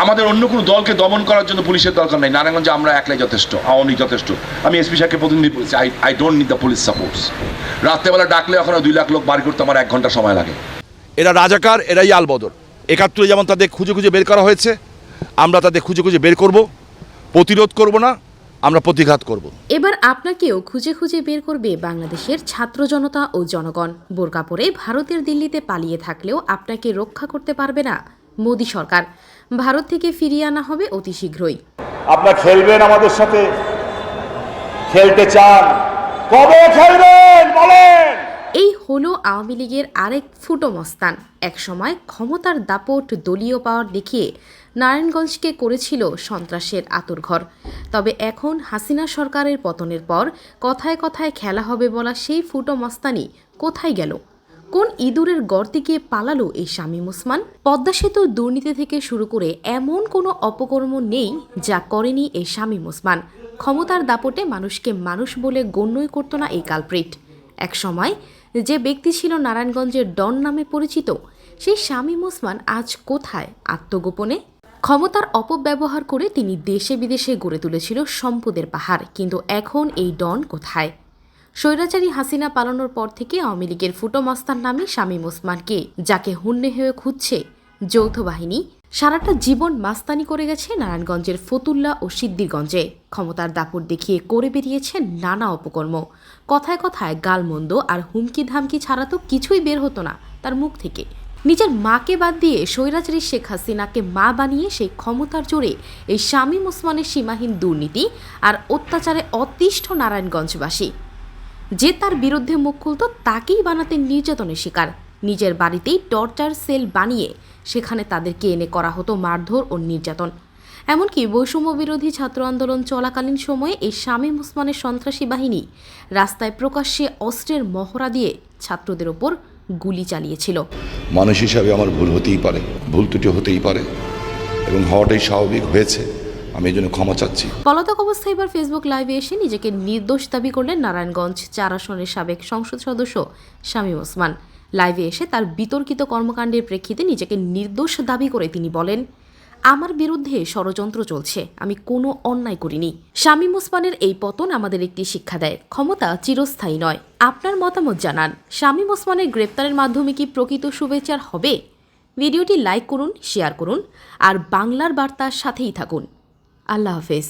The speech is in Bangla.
আমাদের অন্য কোনো দলকে দমন করার জন্য পুলিশের দরকার নাই। নারায়ণগঞ্জে আমরা একলাই যথেষ্ট, আওয়ামী যথেষ্ট। আমি এসপি সাহেবকে প্রতিনিধি বলেছি, I don't need the police supports. রাত্রেবেলা ডাকলে এখন 2 লাখ লোক বাড়ি করতে আমার 1 ঘন্টা সময় লাগে। এরা রাজাকার, এরাই আলবদর। 71 যেমন তাদের খুঁজে খুঁজে বের করা হয়েছে, আমরা তাদের খুঁজে খুঁজে বের করব, প্রতিরোধ করব না, আমরা প্রতিঘাত করব। এবার আপনাকেও খুঁজে খুঁজে বের করবে বাংলাদেশের ছাত্র জনতা ও জনগণ। বোরকা পরে ভারতের দিল্লিতে পালিয়ে থাকলেও আপনাকে রক্ষা করতে পারবে না মোদি সরকার। ভারত থেকে ফিরিয়ে আনা হবে অতি শীঘ্রই। আপনারা খেলবেন আমাদের সাথে, খেলতে চান, কবে খেলবেন বলেন? এই হলো আওয়ামী লীগের আরেক ফুটো মস্তান। একসময় ক্ষমতার দাপট, দলীয় পাওয়ার দেখিয়ে নারায়ণগঞ্জকে করেছিল সন্ত্রাসের আঁতুড়ঘর। তবে এখন হাসিনা সরকারের পতনের পর কথায় কথায় খেলা হবে বলা সেই ফুটো মস্তানি কোথায় গেল? কোন ইঁদুরের গর্তে গিয়ে পালালো এই শামীম ওসমান? পদ্মা সেতুর দুর্নীতি থেকে শুরু করে এমন কোনো অপকর্ম নেই যা করেনি এই শামীম ওসমান। ক্ষমতার দাপটে মানুষকে মানুষ বলে গণ্যই করত না এই কালপ্রিট। একসময় যে ব্যক্তি ছিল নারায়ণগঞ্জের ডন নামে পরিচিত, সেই শামীম ওসমান আজ কোথায় আত্মগোপনে? ক্ষমতার অপব্যবহার করে তিনি দেশে বিদেশে গড়ে তুলেছিল সম্পদের পাহাড়, কিন্তু এখন এই ডন কোথায়? স্বৈরাচারী হাসিনা পালানোর পর থেকে আওয়ামী লীগের ফুটো মস্তান নামে শামীম ওসমানকে, যাকে হুন্নে হয়ে খুঁজছে যৌথ বাহিনী, সারাটা জীবন মাস্তানি করে গেছে নারায়ণগঞ্জের ফতুল্লা ও সিদ্দিরগঞ্জে। ক্ষমতার দাপট দেখিয়ে করে বেরিয়েছে নানা অপকর্ম। কথায় কথায় গালমন্দ আর হুমকি ধামকি ছাড়া তো কিছুই বের হতো না তার মুখ থেকে। নিজের মাকে বাদ দিয়ে স্বৈরাচারী শেখ হাসিনাকে মা বানিয়ে সেই ক্ষমতার জোরে এই শামীম ওসমানের সীমাহীন দুর্নীতি আর অত্যাচারে অতিষ্ঠ নারায়ণগঞ্জবাসী। যে তার বিরুদ্ধে মুখ খুলত তাকেই বানাতেন নির্যাতনের শিকার। নিজের বাড়িতেই টর্চার সেল বানিয়ে সেখানে তাদেরকে এনে করা হতো মারধর ও নির্যাতন। এমনকি বৈষম্য বিরোধী ছাত্র আন্দোলন চলাকালীন সময়ে এই শামীম ওসমানের সন্ত্রাসী বাহিনী রাস্তায় প্রকাশ্যে অস্ত্রের মহড়া দিয়ে ছাত্রদের ওপর গুলি চালিয়েছিল। মানুষ হিসাবে আমার ভুল হতেই পারে, ভুল ত্রুটি হতেই পারে, এবং হওয়াটাই স্বাভাবিক হয়েছে। আমি এই জন্য ক্ষমা চাচ্ছি। পলাতক অবস্থায় এবার ফেসবুক লাইভে এসে নিজেকে নির্দোষ দাবি করলেন নারায়ণগঞ্জ 4 আসনের সাবেক সংসদ সদস্য শামীম ওসমান। লাইভে এসে তার বিতর্কিত কর্মকাণ্ডের প্রেক্ষিতে নিজেকে নির্দোষ দাবি করে তিনি বলেন, আমার বিরুদ্ধে ষড়যন্ত্র চলছে, আমি কোনো অন্যায় করিনি। শামীম ওসমানের এই পতন আমাদের একটি শিক্ষা দেয়, ক্ষমতা চিরস্থায়ী নয়। আপনার মতামত জানান, শামীম ওসমানের গ্রেপ্তারের মাধ্যমে কি প্রকৃত শুভেচ্ছার হবে? ভিডিওটি লাইক করুন, শেয়ার করুন আর বাংলার বার্তার সাথেই থাকুন। আল্লাহ হাফেজ।